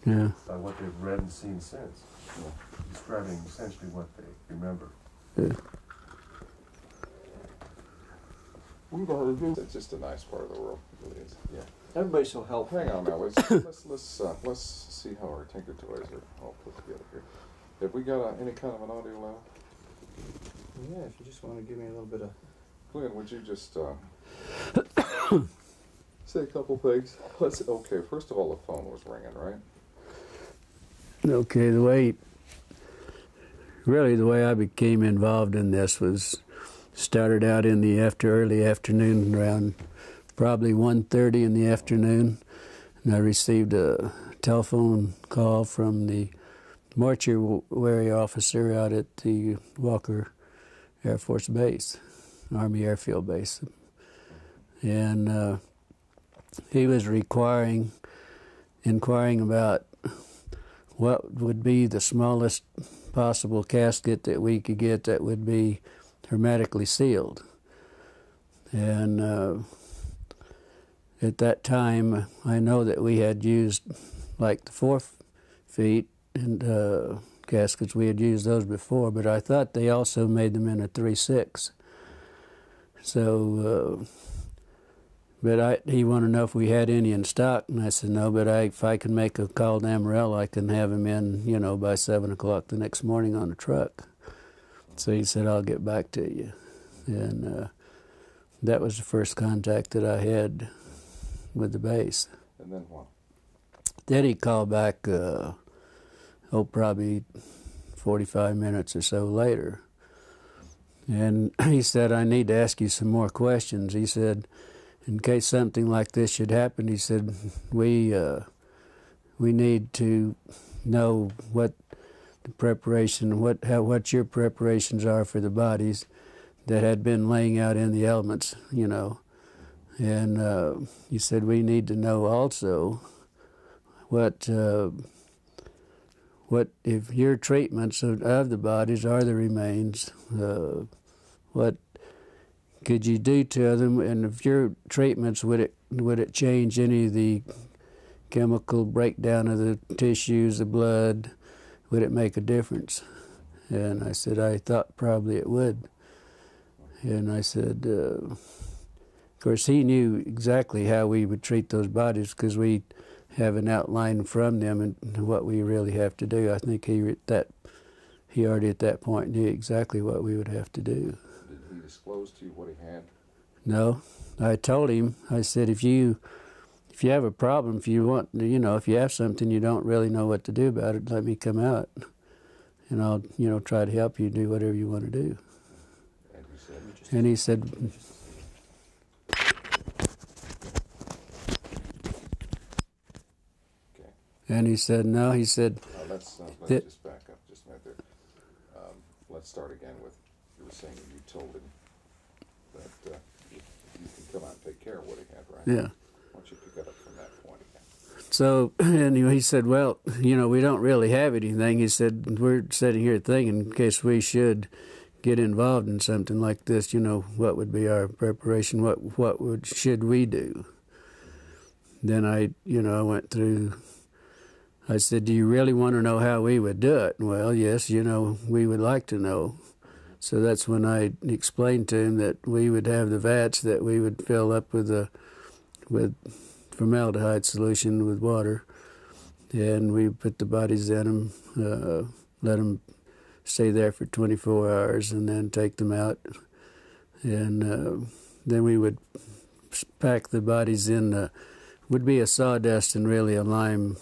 Yeah. by what they've read and seen since, describing essentially what they remember. Yeah. It's just a nice part of the world. It really is. Yeah. Everybody's so helpful. Hang on now. Let's see how our Tinker Toys are all put together here. Have we got any kind of an audio level? Yeah, if you just want to give me a little bit of... Glenn, would you just say a couple things? Okay, first of all, the phone was ringing, right? Okay, the way I became involved in this was started out in the early afternoon, around probably 1:30 in the afternoon, and I received a telephone call from the mortuary officer out at the Walker Air Force Base, Army Airfield Base, and he was inquiring about what would be the smallest possible casket that we could get that would be hermetically sealed. And at that time, I know that we had used like the 4 feet and caskets. We had used those before, but I thought they also made them in a 3/6. So, but he wanted to know if we had any in stock, and I said no, but if I can make a call to Amarillo, I can have him in, by 7 o'clock the next morning on a truck. So he said, I'll get back to you. And that was the first contact that I had with the base. And then what? Then he called back, probably 45 minutes or so later. And he said, I need to ask you some more questions. He said, in case something like this should happen, he said, we need to know what the preparation, what your preparations are for the bodies that had been laying out in the elements, And he said, we need to know also what if your treatments of the bodies are the remains, what could you do to them, and if your treatments, would it change any of the chemical breakdown of the tissues, the blood? Would it make a difference? And I said, I thought probably it would. And I said, of course, he knew exactly how we would treat those bodies because we have an outline from them and what we really have to do. I think he already at that point knew exactly what we would have to do. Did he disclose to you what he had? No. I told him, I said, if you have a problem, if you want, if you have something you don't really know what to do about it, let me come out, and I'll, try to help you do whatever you want to do. And he said, okay. And he said, no. He said, let's just back up just a minute there. Let's start again with you were saying that you told him that you can come out and take care of what he had, right? Yeah. Why don't you pick it up from that point again? So, anyway, he said, well, we don't really have anything. He said, we're sitting here thinking in case we should get involved in something like this, what would be our preparation? What should we do? Then I went through, I said, do you really want to know how we would do it? Well, yes, we would like to know. So that's when I explained to him that we would have the vats that we would fill up with formaldehyde solution with water, and we put the bodies in them, let them stay there for 24 hours, and then take them out. And then we would pack the bodies in, would be a sawdust and really a lime,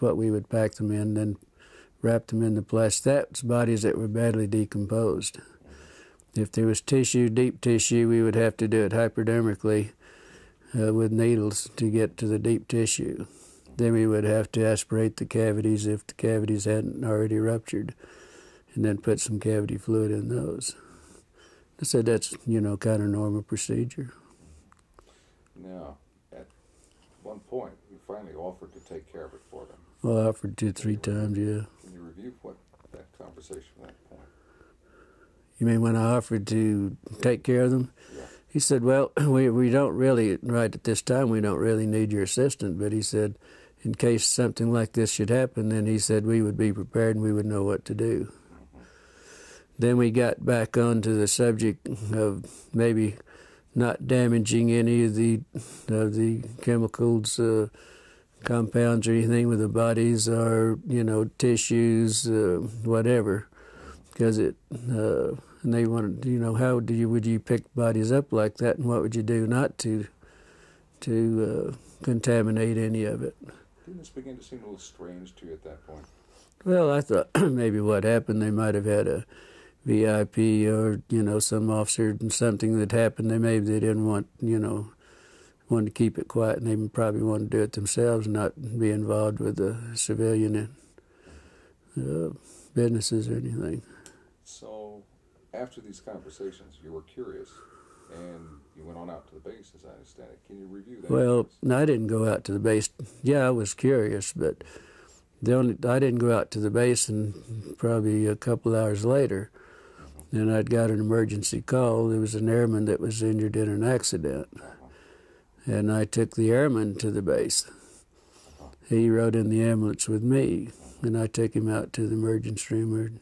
what we would pack them in, then wrap them in the plastic. That's bodies that were badly decomposed. If there was tissue, deep tissue, we would have to do it hypodermically with needles to get to the deep tissue. Then we would have to aspirate the cavities if the cavities hadn't already ruptured, and then put some cavity fluid in those. I said that's, kind of normal procedure. Now, at one point, you finally offered to take care of it for them. Well, I offered 2-3 times, yeah. Can you review what that conversation at that point? You mean when I offered to take care of them? Yeah. He said, well, we don't really, right at this time, we don't really need your assistance. But he said, in case something like this should happen, then he said we would be prepared and we would know what to do. Then we got back onto the subject of maybe not damaging any of the chemicals, compounds or anything with the bodies, or tissues, whatever, because and they wanted, how would you pick bodies up like that, and what would you do not to contaminate any of it? Didn't this begin to seem a little strange to you at that point? Well, I thought maybe what happened, they might have had a VIP or some officer and something that happened. They didn't want wanted to keep it quiet, and they probably wanted to do it themselves, not be involved with the civilian businesses or anything. So, after these conversations, you were curious, and you went on out to the base, as I understand it. Can you review that? Well, no, I didn't go out to the base. Yeah, I was curious, but I didn't go out to the base, and probably a couple hours later, then I'd got an emergency call. There was an airman that was injured in an accident. And I took the airman to the base. He rode in the ambulance with me, and I took him out to the emergency room.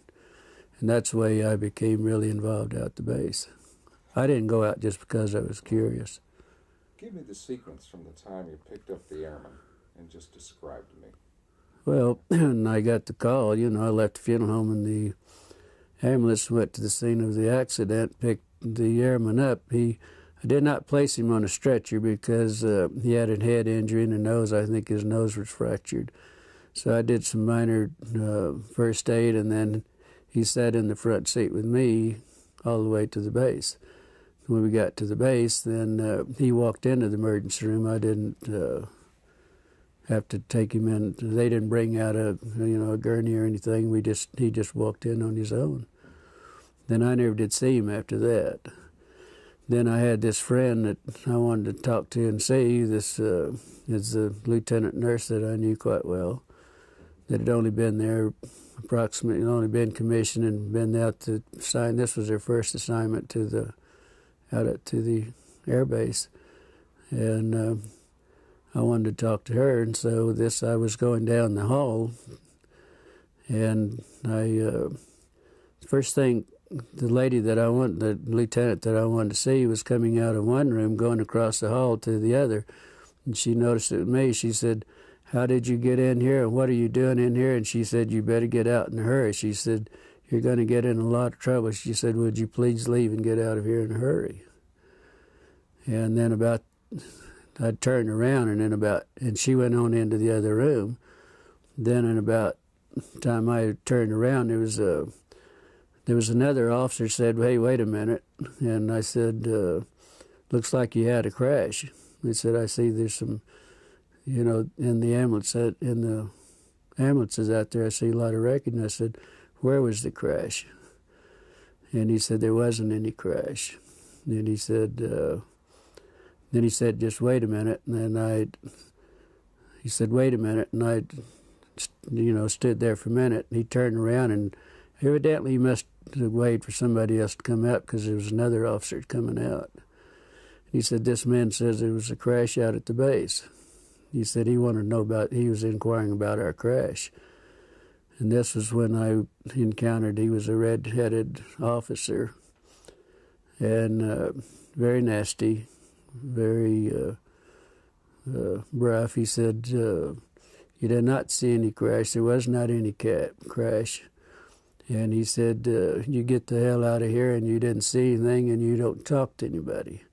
And that's the way I became really involved out the base. I didn't go out just because I was curious. Give me the sequence from the time you picked up the airman and just describe to me. Well, when I got the call, I left the funeral home, and the ambulance went to the scene of the accident, picked the airman up. I did not place him on a stretcher because he had a head injury in the nose. I think his nose was fractured. So I did some minor first aid, and then he sat in the front seat with me all the way to the base. When we got to the base, then he walked into the emergency room. I didn't have to take him in. They didn't bring out a gurney or anything. He just walked in on his own. Then I never did see him after that. Then I had this friend that I wanted to talk to and see. This is a lieutenant nurse that I knew quite well, that had only been there only been commissioned and been out to sign. This was her first assignment out to the air base. And I wanted to talk to her, and so I was going down the hall, and first thing, the lieutenant that I wanted to see was coming out of one room, going across the hall to the other. And she noticed it was me. She said, "How did you get in here, and what are you doing in here?" And she said, "You better get out in a hurry." She said, "You're going to get in a lot of trouble." She said, "Would you please leave and get out of here in a hurry?" And then I turned around, and she went on into the other room. Then in about the time I turned around, there was another officer said, "Hey, wait a minute." And I said, "Looks like you had a crash." He said, "I see there's some, in the ambulances out there, I see a lot of wreckage." And I said, "Where was the crash?" And he said, "There wasn't any crash." And he said, "Just wait a minute." And then he said, "Wait a minute." And I, stood there for a minute. And he turned around, and evidently he must have waited for somebody else to come out, because there was another officer coming out. He said, "This man says there was a crash out at the base." He said he wanted to know he was inquiring about our crash. And this was when I encountered, he was a red-headed officer, and very nasty, very rough. He said, "You did not see any crash. There was not any crash." And he said, "You get the hell out of here, and you didn't see anything, and you don't talk to anybody."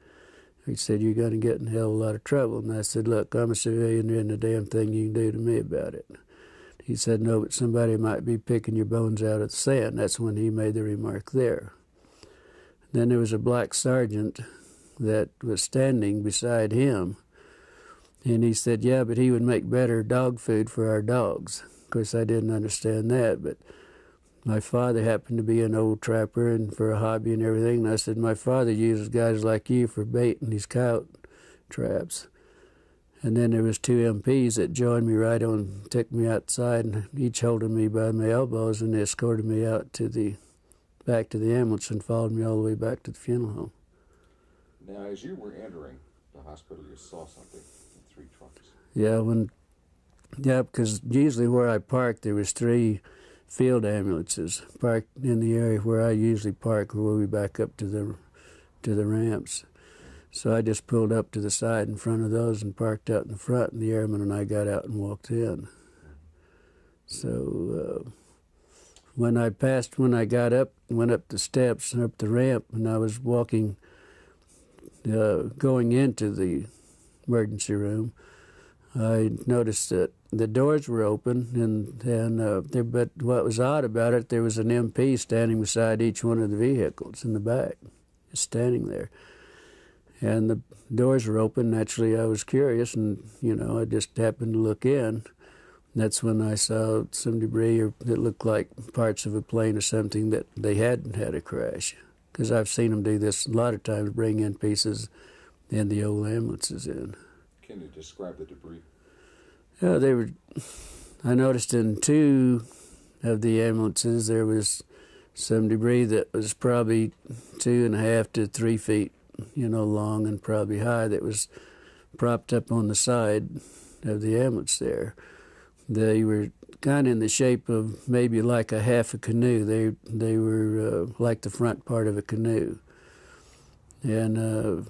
He said, "You're going to get in a hell of a lot of trouble." And I said, "Look, I'm a civilian. There isn't a damn thing you can do to me about it." He said, "No, but somebody might be picking your bones out of the sand." That's when he made the remark there. Then there was a black sergeant that was standing beside him, and he said, "Yeah, but he would make better dog food for our dogs." Of course, I didn't understand that, but my father happened to be an old trapper and for a hobby and everything. And I said, "My father uses guys like you for bait in these coyote traps." And then there was two MPs that joined me right on, took me outside, and each holding me by my elbows, and they escorted me out back to the ambulance and followed me all the way back to the funeral home. Now, as you were entering the hospital, you saw something in 3 trucks. Yeah, because usually where I parked, there was 3 field ambulances parked in the area where I usually park, where we back up to the ramps. So I just pulled up to the side in front of those and parked out in the front, and the airman and I got out and walked in. So when I got up, went up the steps and up the ramp, and I was walking, going into the emergency room, I noticed that the doors were open, but what was odd about it, there was an MP standing beside each one of the vehicles in the back, just standing there. And the doors were open. Naturally, I was curious, and, I just happened to look in. That's when I saw some debris that looked like parts of a plane or something that they hadn't had a crash. Because I've seen them do this a lot of times, bring in pieces and the old ambulances in. Can you describe the debris? Yeah, I noticed in 2 of the ambulances there was some debris that was probably 2.5 to 3 feet, long and probably high, that was propped up on the side of the ambulance there. They were kind of in the shape of maybe like a half a canoe. They were like the front part of a canoe. And,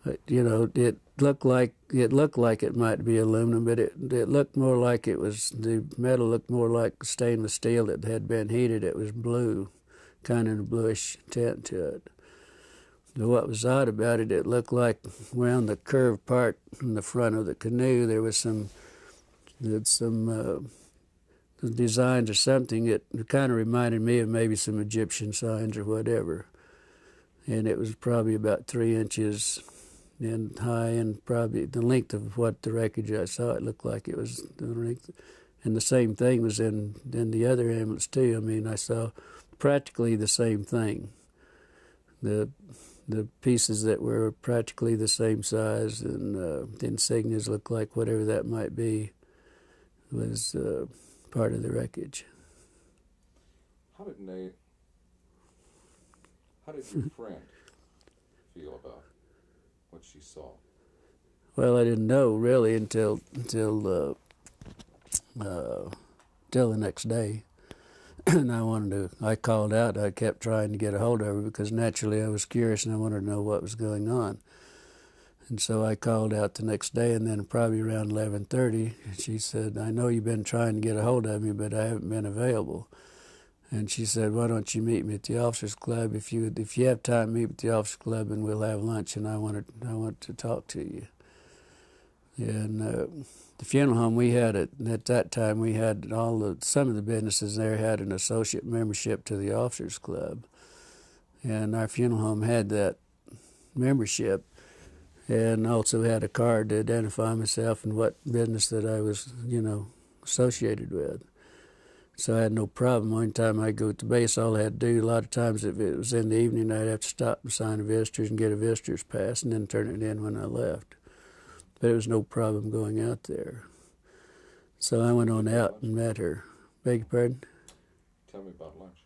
it looked like it might be aluminum, but it looked more like the metal looked more like stainless steel that had been heated. It was blue, kind of a bluish tint to it. But what was odd about it, it looked like around the curved part in the front of the canoe, there was some designs or something. It kind of reminded me of maybe some Egyptian signs or whatever. And it was probably about 3 inches in high, and probably the length of what the wreckage I saw, it looked like it was the length. And the same thing was in the other ambulance too. I mean, I saw practically the same thing. The pieces that were practically the same size, and the insignias looked like whatever that might be was part of the wreckage. How did your friend feel about what she saw? Well, I didn't know really until the next day. And I called out. I kept trying to get a hold of her because naturally I was curious and I wanted to know what was going on. And so I called out the next day, and then probably around 11:30, she said, "I know you've been trying to get a hold of me, but I haven't been available." And she said, "Why don't you meet me at the officers' club? If you have time, meet at the officers' club, and we'll have lunch. And I want to talk to you." And the funeral home we had at that time, we had some of the businesses there had an associate membership to the officers' club, and our funeral home had that membership, and also had a card to identify myself and what business that I was, associated with. So I had no problem. One time I'd go to base, all I had to do, a lot of times if it was in the evening, I'd have to stop and sign a visitor's and get a visitor's pass and then turn it in when I left. But there was no problem going out there. So I went on out and met her. Beg your pardon? Tell me about lunch.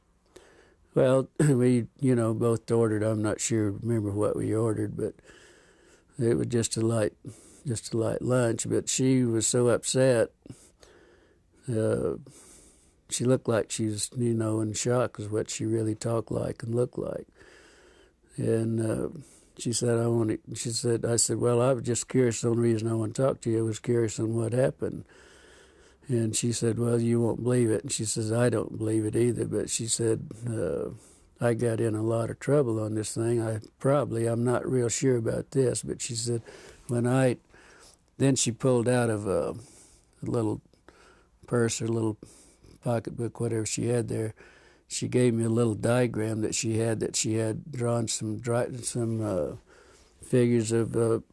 Well, we, both ordered. I'm not sure, remember what we ordered, but it was just a light lunch. But she was so upset. She looked like she was, in shock, is what she really talked like and looked like. And she said, I said, well, I was just curious. The only reason I want to talk to you, I was curious on what happened. And she said, well, you won't believe it. And she says, I don't believe it either. But she said, I got in a lot of trouble on this thing. I'm not real sure about this. But she said, then she pulled out of a little purse or little pocketbook, whatever she had there. She gave me a little diagram that she had drawn some figures of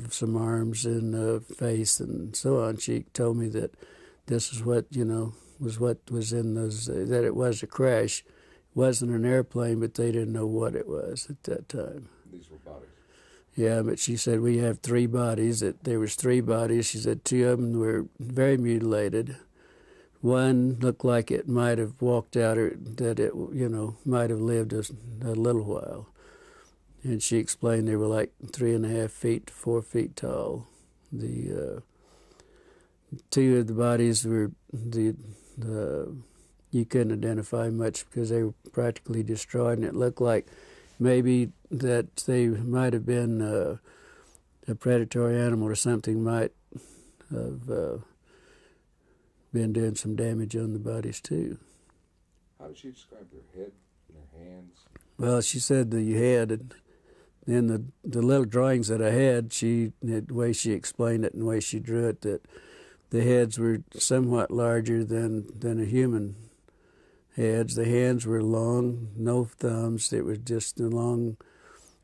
some arms and face and so on. She told me that this is what was in those, that it was a crash. It wasn't an airplane, but they didn't know what it was at that time. These were bodies. Yeah, but she said we have 3 bodies. That there was 3 bodies. She said 2 of them were very mutilated. One looked like it might have walked out, or that it, might have lived a little while. and she explained they were like 3.5 feet to 4 feet tall. The two of the bodies were you couldn't identify much because they were practically destroyed, and it looked like maybe that they might have been a predatory animal or something might have been doing some damage on the bodies too. How did she describe their head and their hands? Well, she said the head, and then the little drawings that I had, the way she explained it and the way she drew it, that the heads were somewhat larger than a human heads. The hands were long, no thumbs. It was just the long,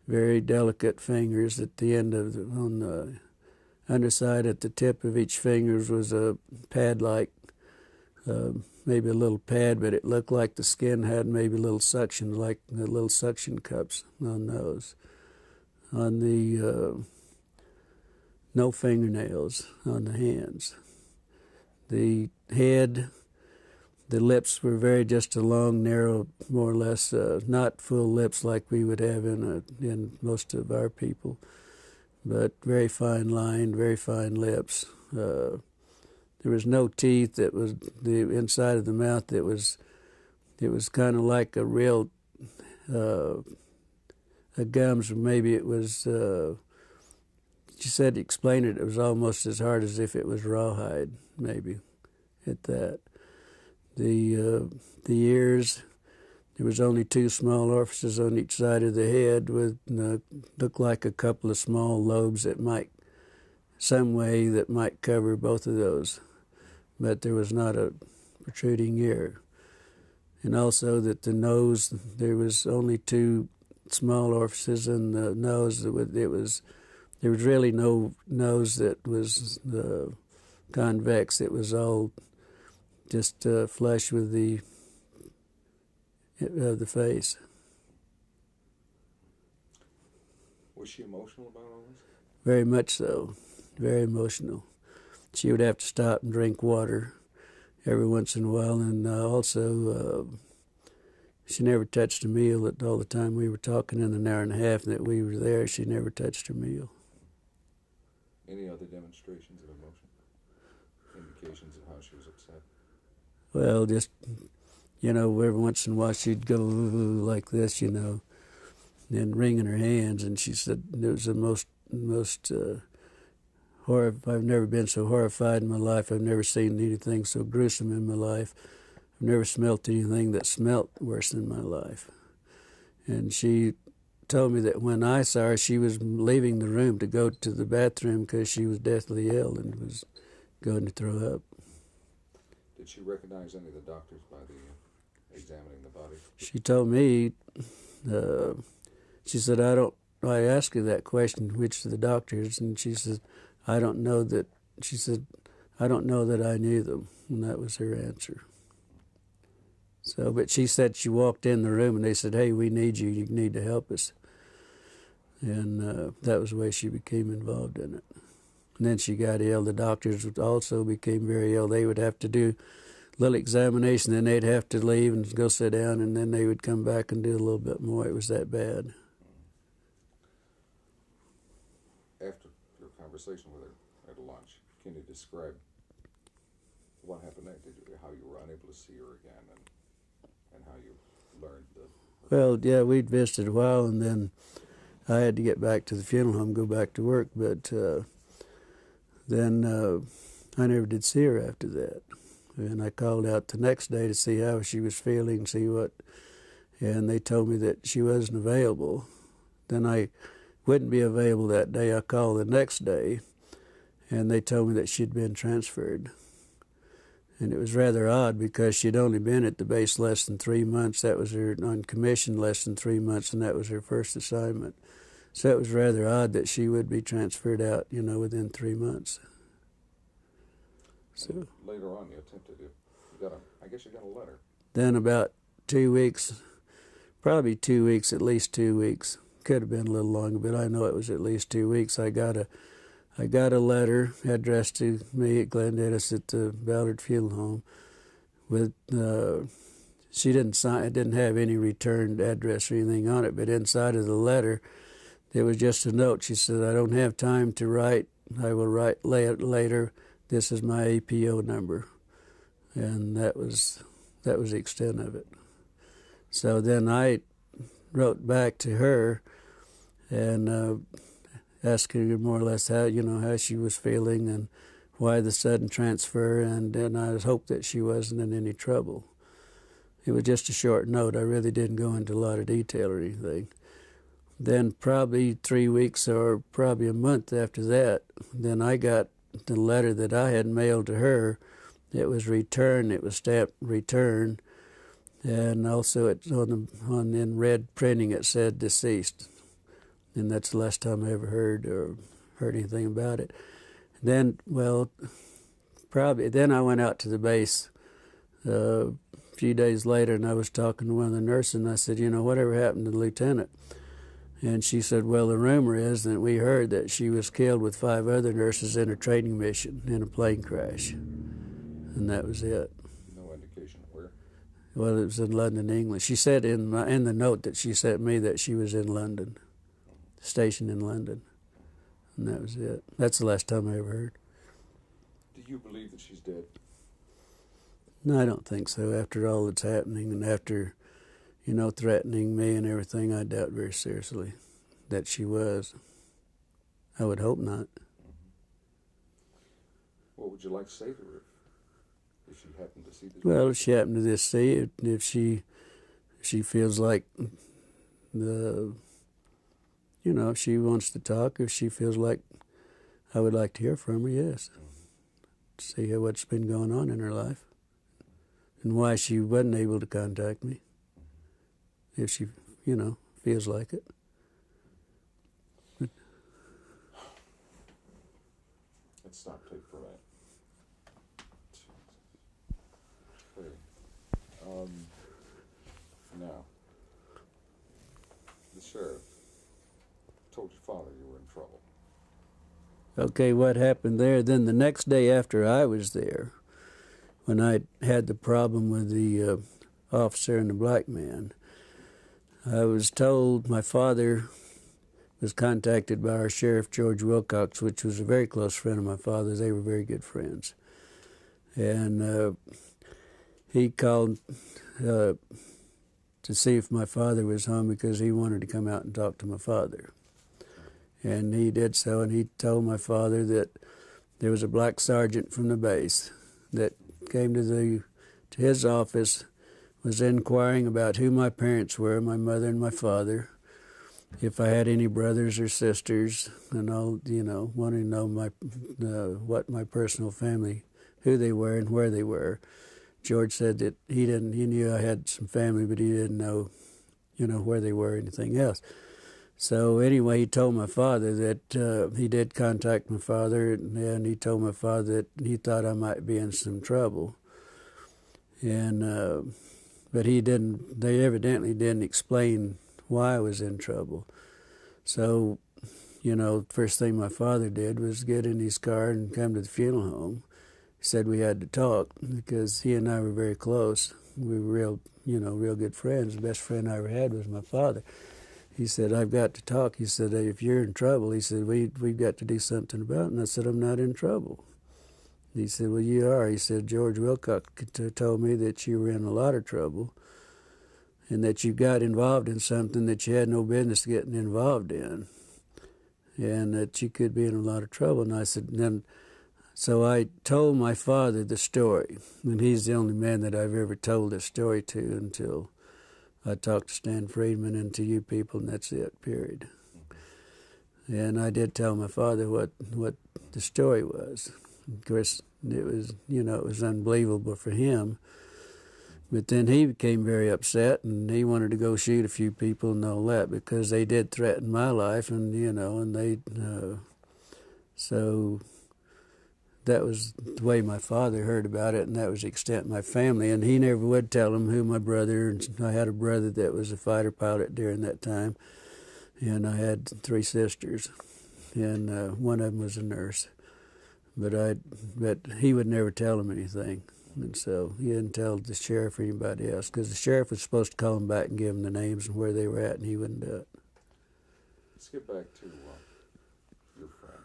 very delicate fingers at the end of on the underside at the tip of each fingers was a pad-like, maybe a little pad, but it looked like the skin had maybe little suction, like the little suction cups on those. On the no fingernails on the hands. The head, the lips were just a long, narrow, more or less, not full lips like we would have in most of our people, but very fine lined, very fine lips. There was no teeth. That was the inside of the mouth. It was kind of like a real a gums. Maybe it was. She said to explain it. It was almost as hard as if it was rawhide. Maybe at that. The ears. There was only 2 small orifices on each side of the head with looked like a couple of small lobes that might, some way that might cover both of those. But there was not a protruding ear. And also that the nose, there was only 2 small orifices in the nose. There was really no nose that was convex. It was all just flush with the face. Was she emotional about all this? Very much so. Very emotional. She would have to stop and drink water every once in a while, and also she never touched a meal all the time we were talking in an hour and a half that we were there. She never touched her meal. Any other demonstrations of emotion? Indications of how she was upset? Well, just, every once in a while she'd go like this, and wringing her hands, and she said it was the most I've never been so horrified in my life. I've never seen anything so gruesome in my life. I've never smelt anything that smelt worse in my life. And she told me that when I saw her, she was leaving the room to go to the bathroom because she was deathly ill and was going to throw up. Did she recognize any of the doctors by the examining the body? She told me, she said, I asked her that question, which of the doctors, and she said, I don't know that I knew them, and that was her answer. So, but she said she walked in the room and they said, hey, we need you, you need to help us. And that was the way she became involved in it. And then she got ill. The doctors also became very ill. They would have to do a little examination, then they'd have to leave and go sit down, and then they would come back and do a little bit more. It was that bad. After your conversation with her at lunch, can you describe what happened next? How you were unable to see her again, and how you learned the... Well, yeah, we'd visited a while, and then I had to get back to the funeral home, go back to work, but then I never did see her after that. And I called out the next day to see how she was feeling, and they told me that she wasn't available. Then I wouldn't be available that day. I called the next day, and they told me that she'd been transferred. And it was rather odd because she'd only been at the base less than 3 months. That was her on commission less than 3 months, and that was her first assignment. So it was rather odd that she would be transferred out, within 3 months. So later on, you attempted to. I guess you got a letter. Then about 2 weeks, probably 2 weeks, at least 2 weeks. Could have been a little longer, but I know it was at least 2 weeks. I got a letter addressed to me at Glendennis at the Ballard Funeral Home. With she didn't sign. It didn't have any returned address or anything on it. But inside of the letter, It was just a note. She said, I don't have time to write. I will write later. This is my APO number. And that was the extent of it. So then I wrote back to her and asked her more or less how she was feeling and why the sudden transfer, and then I hoped that she wasn't in any trouble. It was just a short note. I really didn't go into a lot of detail or anything. Then probably 3 weeks or probably a month after that, then I got the letter that I had mailed to her. It was returned. It was stamped return, and also it's in red printing it said deceased, and that's the last time I ever heard anything about it. Then, then I went out to the base a few days later, and I was talking to one of the nurses, and I said, whatever happened to the lieutenant? And she said, well, the rumor is that we heard that she was killed with 5 other nurses in a training mission in a plane crash. And that was it. No indication of where? Well, it was in London, England. She said in the note that she sent me that she was in London, stationed in London. And that was it. That's the last time I ever heard. Do you believe that she's dead? No, I don't think so. After all that's happening and after, threatening me and everything, I doubt very seriously that she was. I would hope not. What would you like to say to her if she happened to see this? Well, if she happened to just see it, if she feels like if she wants to talk, if she feels like I would like to hear from her, yes. See what's been going on in her life and why she wasn't able to contact me. If she, feels like it. Let's stop tape for that. Okay. Now, the sheriff told your father you were in trouble. Okay, what happened there? Then the next day after I was there, when I had the problem with the officer and the black man, I was told my father was contacted by our sheriff, George Wilcox, which was a very close friend of my father's. They were very good friends. And he called to see if my father was home because he wanted to come out and talk to my father. And he did so, and he told my father that there was a black sergeant from the base that came to his office, was inquiring about who my parents were, my mother and my father, if I had any brothers or sisters, and all, wanting to know what my personal family, who they were and where they were. George said that he knew I had some family, but he didn't know, where they were or anything else. So anyway, he told my father that he did contact my father, and he told my father that he thought I might be in some trouble. And but they evidently didn't explain why I was in trouble. So, first thing my father did was get in his car and come to the funeral home. He said we had to talk because he and I were very close. We were real good friends. The best friend I ever had was my father. He said, I've got to talk. He said, if you're in trouble, he said, we've got to do something about it. And I said, I'm not in trouble. He said, well, you are. He said, George Wilcox told me that you were in a lot of trouble and that you got involved in something that you had no business getting involved in and that you could be in a lot of trouble. And I said, so I told my father the story, and he's the only man that I've ever told this story to until I talked to Stan Friedman and to you people, and that's it, period. And I did tell my father what the story was. Of course, it was unbelievable for him. But then he became very upset, and he wanted to go shoot a few people and all that because they did threaten my life, and so that was the way my father heard about it, and that was the extent of my family. And he never would tell him who my brother, and I had a brother that was a fighter pilot during that time, and I had 3 sisters, and one of them was a nurse. But he would never tell him anything, and so he didn't tell the sheriff or anybody else, because the sheriff was supposed to call him back and give him the names and where they were at, and he wouldn't do it. Let's get back to your friend.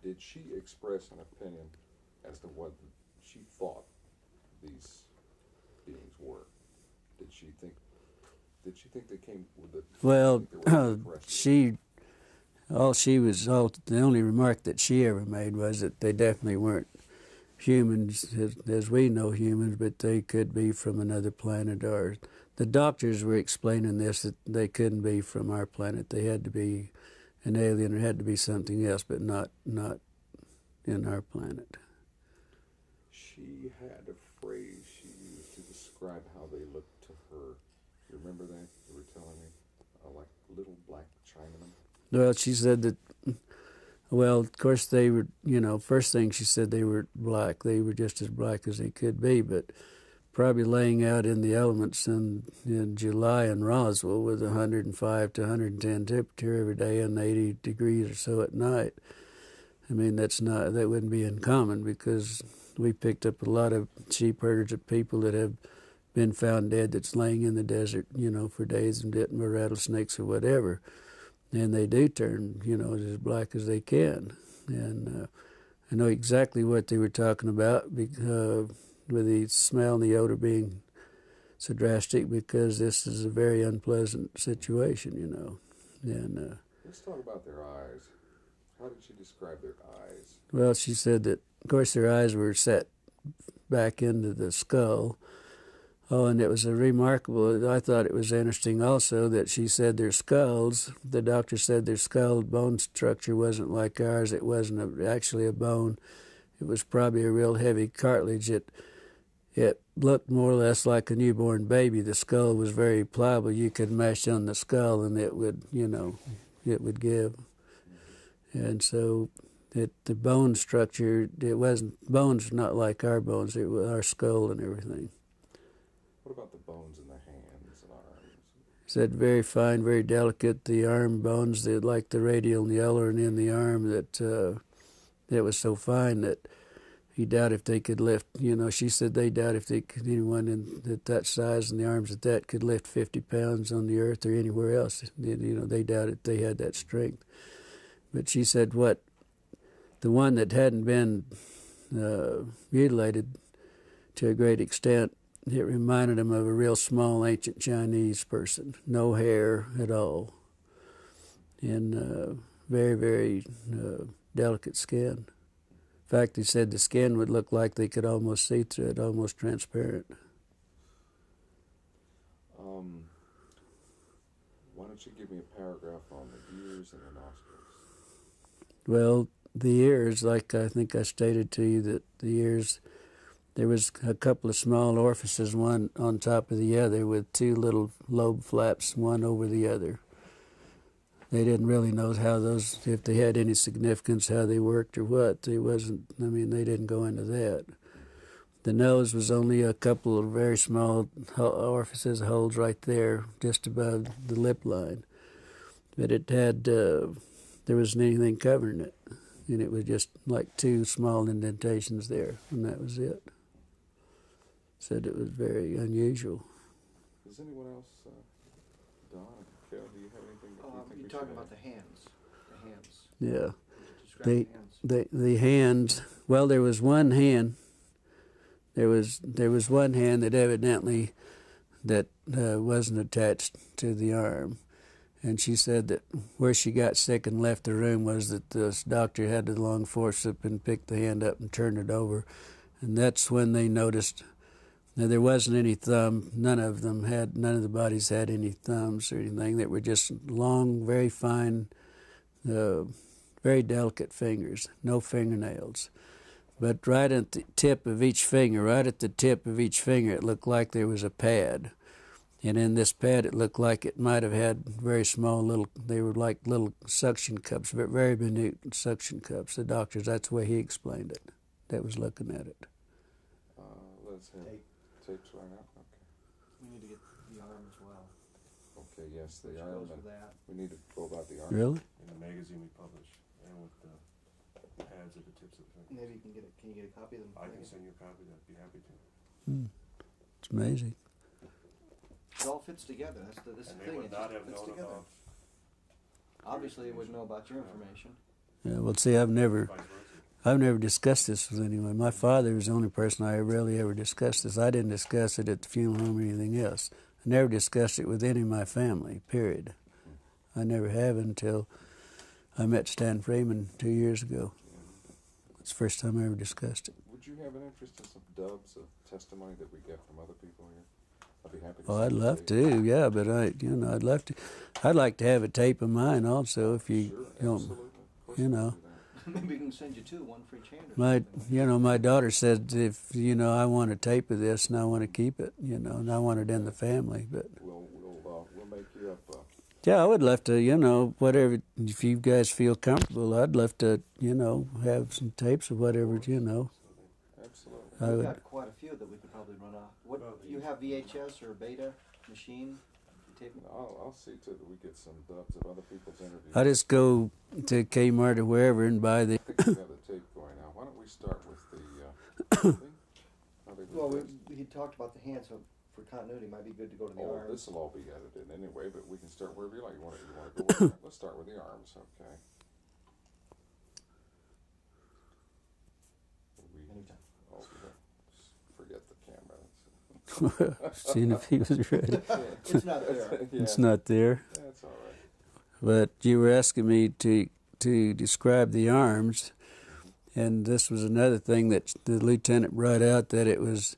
Did she express an opinion as to what she thought these beings were? Did she think they came with it? Well, The the only remark that she ever made was that they definitely weren't humans as we know humans, but they could be from another planet. Or the doctors were explaining this, that they couldn't be from our planet. They had to be an alien, or had to be something else, but not in our planet. She had a phrase she used to describe how they looked to her. You remember that? You were telling me? Like little black Chinamen? Well, she said that, well, of course they were, first thing she said they were black. They were just as black as they could be, but probably laying out in the elements in July in Roswell with 105 to 110 temperature every day and 80 degrees or so at night. I mean, that wouldn't be uncommon, because we picked up a lot of sheep herders of people that have been found dead that's laying in the desert, for days and bitten by rattlesnakes or whatever. And they do turn, as black as they can. And I know exactly what they were talking about, because, with the smell and the odor being so drastic, because this is a very unpleasant situation, And let's talk about their eyes. How did she describe their eyes? Well, she said that, of course, their eyes were set back into the skull. Oh, and it was I thought it was interesting also that she said their skulls, the doctor said their skull bone structure wasn't like ours. It wasn't actually a bone. It was probably a real heavy cartilage. It looked more or less like a newborn baby. The skull was very pliable. You could mash on the skull and it would, it would give. And so the bone structure, bones not like our bones. It was our skull and everything. What about the bones in the hands and arms? Said very fine, very delicate. The arm bones, like the radial and the ulnar and in the arm, that was so fine that he doubted if they could lift. She said they doubt if anyone at that size and the arms at that could lift 50 pounds on the earth or anywhere else. They doubted they had that strength. But she said the one that hadn't been mutilated to a great extent, it reminded him of a real small ancient Chinese person, no hair at all, and very, very delicate skin. In fact, he said the skin would look like they could almost see through it, almost transparent. Why don't you give me a paragraph on the ears and the nostrils? Well, the ears, like I think I stated to you, that the ears, there was a couple of small orifices, one on top of the other, with two little lobe flaps, one over the other. They didn't really know if they had any significance, how they worked or what. They didn't go into that. The nose was only a couple of very small orifices, holes right there, just above the lip line. But it had, there wasn't anything covering it. And it was just like two small indentations there, and that was it. Said it was very unusual. Does anyone else, Don, Carol, do you have anything that you think you're we talking should about add? the hands. Yeah. Describe The hands, well, there was one hand. There was one hand that evidently wasn't attached to the arm. And she said that where she got sick and left the room was that this doctor had the long forceps and picked the hand up and turned it over. And that's when they noticed that there wasn't any thumb. None of the bodies had any thumbs or anything. They were just long, very fine, very delicate fingers, no fingernails. But right at the tip of each finger, it looked like there was a pad. And in this pad, it looked like it might have had very small they were like little suction cups, very minute suction cups. The doctors, that's the way he explained it, that was looking at it. Let's have tapes right now. Okay. We need to get the arm as well. Okay, yes, the Which arm. goes with that. We need to go about the arm. Really? In the magazine we publish, and with the pads at the tips of the fingers. Maybe you can get Can you get a copy of them? I can send you a copy. I'd be happy to. It's amazing. It all fits together. That's the And they thing. would It not just have fits known together. about Obviously, it would know about your information. Yeah, well, see, I've never vice discussed this with anyone. My father was the only person I really ever discussed this. I didn't discuss it at the funeral home or anything else. I never discussed it with any of my family, period. I never have until I met Stan Freeman 2 years ago. It's the first time I ever discussed it. Would you have an interest in some dubs of testimony that we get from other people here? I'd be happy to. Well, I'd love to, yeah, but I'd love to. I'd like to have a tape of mine also, if you, Sure, don't, absolutely. Of course you we can know. do that. Maybe we can send you two, one for each hand. Or My, something. my daughter said if, I want a tape of this and I want to keep it, and I want it in the family, but. We'll make you up. Yeah, I would love to, whatever, if you guys feel comfortable, I'd love to, have some tapes of whatever, Absolutely. I We've would. got quite a few that we could probably run off. What you have VHS or Beta machine? Tape? I'll see to that we get some dubs of other people's interviews. I just go to Kmart or wherever and buy the. I think we have the tape going now. Why don't we start with the thing? Well, he talked about the hand, so for continuity, it might be good to go to the arms. This will all be edited anyway, but we can start wherever you like. You want to go with let's start with the arms, okay? Anytime. Oh, forget the camera. Seeing if he was ready. It's not there. Yeah. It's not there. That's all right. But you were asking me to describe the arms, and this was another thing that the lieutenant brought out, that it was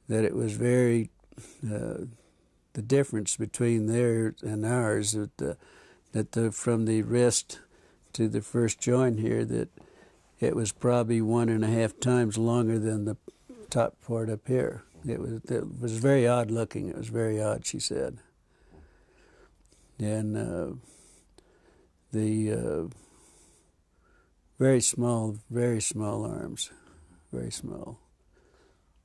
very the difference between theirs and ours, that from the wrist to the first joint here, that it was probably 1.5 times longer than the top part up here. It was very odd looking. It was very odd, she said. And the very small arms, very small.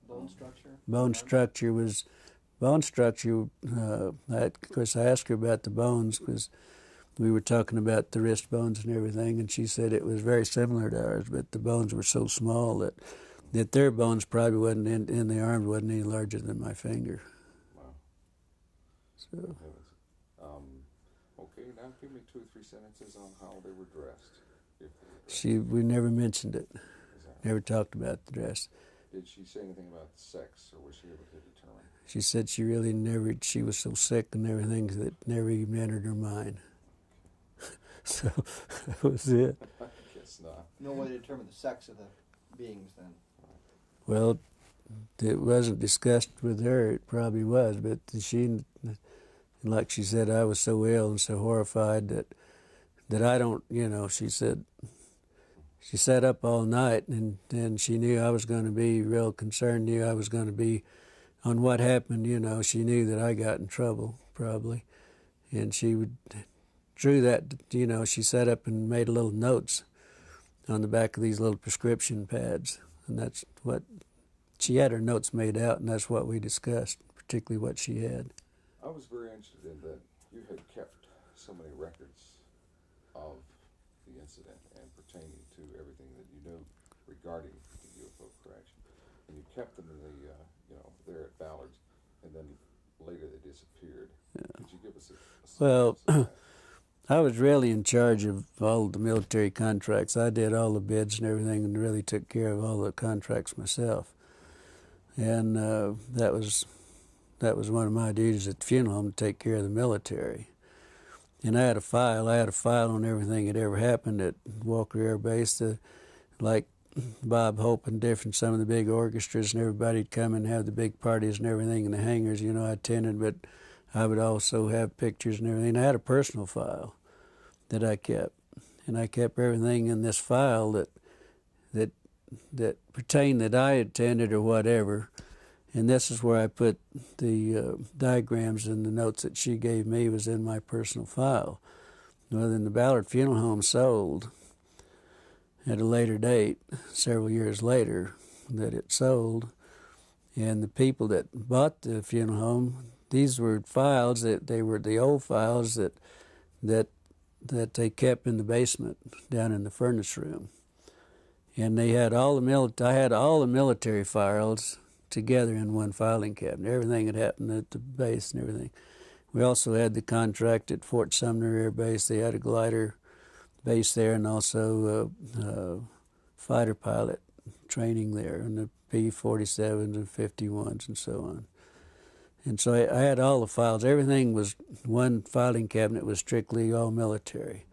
Bone structure? Bone structure, of course, I asked her about the bones because we were talking about the wrist bones and everything, and she said it was very similar to ours, but the bones were so small that their bones probably wasn't in the arms wasn't any larger than my finger. Wow. So. Okay, now give me 2 or 3 sentences on how they were dressed. If they were dressed. We never mentioned it. Is that right? Never talked about the dress. Did she say anything about sex, or was she able to determine? She said she really never, she was so sick and everything that never even entered her mind. So that was it. I guess not. No way to determine the sex of the beings then. Well, it wasn't discussed with her. It probably was, but she, like she said, I was so ill and so horrified that I don't, she said, she sat up all night and she knew I was going to be real concerned, knew I was going to be on what happened, she knew that I got in trouble, probably. And she drew that, she sat up and made little notes on the back of these little prescription pads. And that's what, she had her notes made out, and that's what we discussed, particularly what she had. I was very interested in that you had kept so many records of the incident and pertaining to everything that you knew regarding the UFO correction. And you kept them in the, there at Ballard's, and then later they disappeared. Yeah. Could you give us a Well, of that? I was really in charge of all the military contracts. I did all the bids and everything and really took care of all the contracts myself. And that was one of my duties at the funeral home, to take care of the military. And I had a file on everything that ever happened at Walker Air Base, like Bob Hope and some of the big orchestras, and everybody'd come and have the big parties and everything in the hangars. I attended, but I would also have pictures and everything. I had a personal file that I kept, and I kept everything in this file that pertained that I attended or whatever. And this is where I put the diagrams and the notes that she gave me was in my personal file. Well, then the Ballard Funeral Home sold at a later date, several years later, that it sold. And the people that bought the funeral home, these were files they were the old files that they kept in the basement down in the furnace room. And they had I had all the military files together in one filing cabinet. Everything had happened at the base and everything. We also had the contract at Fort Sumner Air Base. They had a glider base there and also fighter pilot training there, and the P-47s and 51s and so on. And so I had all the files. Everything was, one filing cabinet was strictly all military.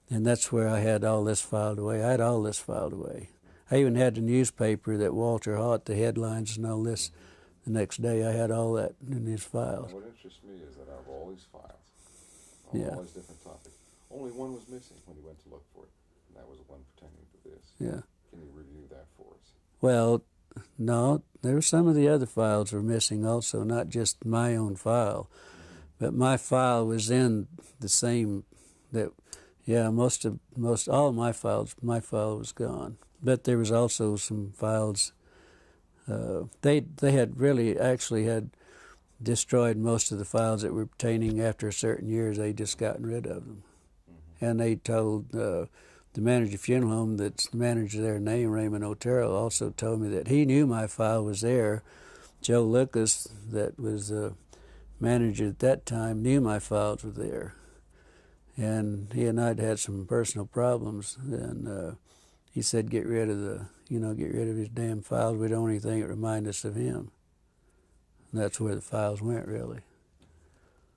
And that's where I had all this filed away. I had all this filed away. I even had the newspaper that Walter Haut, the headlines and all this, the next day I had all that in his files. And what interests me is that out of all these files, Yeah. all these different topics, only one was missing when you went to look for it, and that was the one pertaining to this. Yeah. Can you review that for us? Well, no, there were some of the other files were missing also, not just my own file, but my file was in the same, that, yeah, most all of my file was gone. But there was also some files, they had really actually had destroyed most of the files that were pertaining after certain years. They just gotten rid of them. And they told the manager of the funeral home, that's the manager there named Raymond Otero, also told me that he knew my file was there. Joe Lucas, that was the manager at that time, knew my files were there. And he and I'd had some personal problems, and he said, get rid of his damn files. We don't want anything that remind us of him. And that's where the files went, really.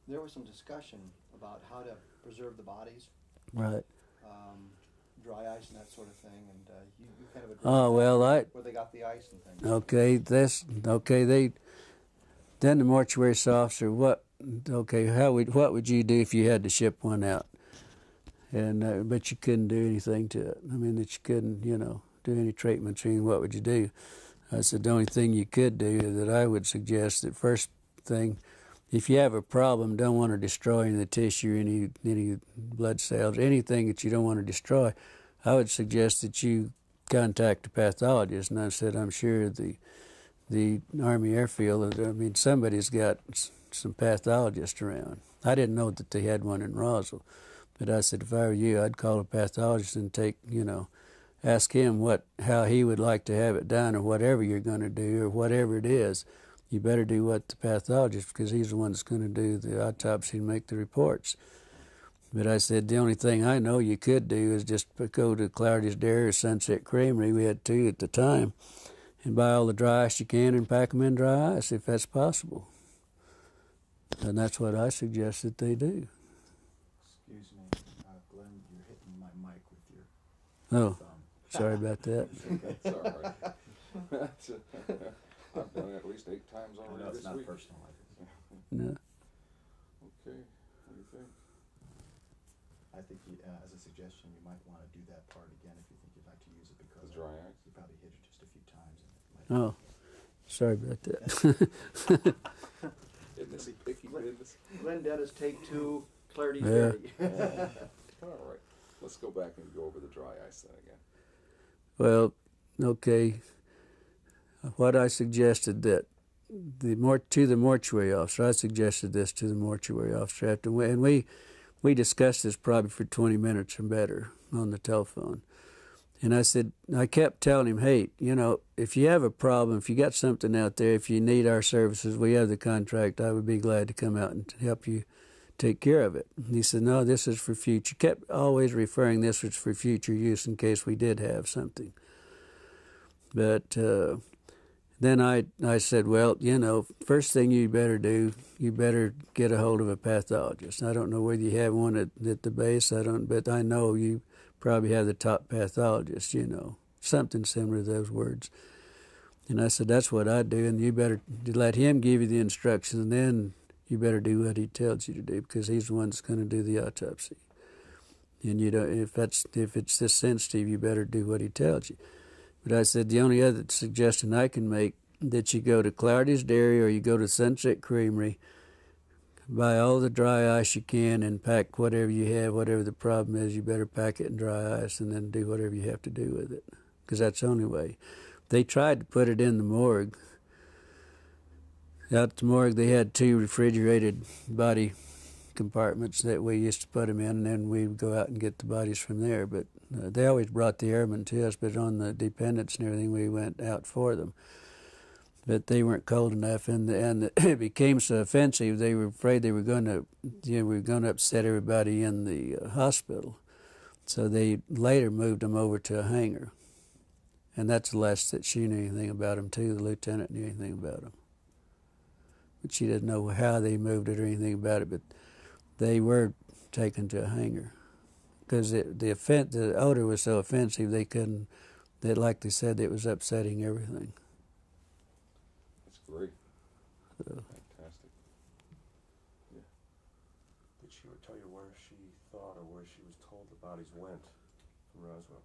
There was some discussion about how to preserve the bodies, Right. dry ice and that sort of thing, and you kind of addressed Oh, well, where they got the ice and things. Then the mortuary officer, what would you do if you had to ship one out? And but you couldn't do anything to it. I mean, that you couldn't, do any treatments. I mean, what would you do? I said the only thing you could do that I would suggest, that first thing, if you have a problem, don't want to destroy any of the tissue, any blood cells, anything that you don't want to destroy, I would suggest that you contact a pathologist. And I said, I'm sure the Army Airfield, I mean, somebody's got some pathologists around. I didn't know that they had one in Roswell. But I said, if I were you, I'd call a pathologist and ask him how he would like to have it done, or whatever you're going to do, or whatever it is. You better do what the pathologist, because he's the one that's going to do the autopsy and make the reports. But I said, the only thing I know you could do is just go to Clarity's Dairy or Sunset Creamery, we had two at the time, and buy all the dry ice you can and pack them in dry ice, if that's possible. And that's what I suggest that they do. Excuse me, Glenn, you're hitting my mic with your Oh, thumb. sorry about that. That's all right. I've done it at least 8 times I already know it's this not week. personal. I guess. No. Okay, what do you think? I think as a suggestion, you might want to do that part again if you think you'd like to use it, because The dry ice? you probably hit it just a few times. And it might Oh, sorry about that. Isn't this picky business? Glenn Dennis, take 2, Clarity's Yeah. Dairy. All right, let's go back and go over the dry ice then again. Well, okay. What I suggested that to the mortuary officer, I suggested this to the mortuary officer and we discussed this probably for 20 minutes or better on the telephone. And I kept telling him, hey, if you have a problem, if you got something out there, if you need our services, we have the contract. I would be glad to come out and help you take care of it. And he said, no, this is for future. Kept always referring this was for future use in case we did have something. But then I said, well, first thing you better do, you better get a hold of a pathologist. I don't know whether you have one at the base, but I know you probably have the top pathologist, something similar to those words. And I said, that's what I do, and you better let him give you the instructions, and then you better do what he tells you to do, because he's the one that's going to do the autopsy. And if it's this sensitive, you better do what he tells you. But I said, the only other suggestion I can make, that you go to Clarity's Dairy or you go to Sunset Creamery, buy all the dry ice you can and pack whatever you have, whatever the problem is, you better pack it in dry ice and then do whatever you have to do with it, because that's the only way. They tried to put it in the morgue. Out at the morgue, they had 2 refrigerated body compartments that we used to put them in, and then we would go out and get the bodies from there. But they always brought the airmen to us, but on the dependents and everything, we went out for them. but they weren't cold enough, and it became so offensive. They were afraid they were going to upset everybody in the hospital. So they later moved them over to a hangar, and that's the last that she knew anything about them too. The lieutenant knew anything about them, but she didn't know how they moved it or anything about it. But they were taken to a hangar because the odor was so offensive they couldn't. That, like they said, it was upsetting everything. That's great. So, Fantastic. Yeah. Did she ever tell you where she thought or where she was told the bodies went from Roswell?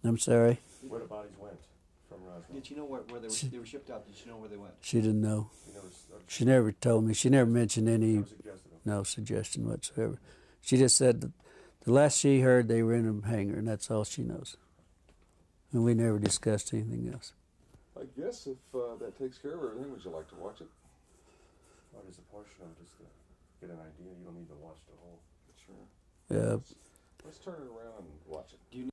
I'm sorry. Where the bodies went from Roswell? Did you know where they were shipped out? Did you know where they went? She didn't know. You never, She never told me. She never mentioned any never suggested them. no suggestion whatsoever. She just said that the last she heard they were in a hangar, and that's all she knows. And we never discussed anything else. I guess if that takes care of everything, would you like to watch it? Well, there's a portion of it just to get an idea. You don't need to watch the whole. Sure. Yeah. Let's turn it around and watch it. Do you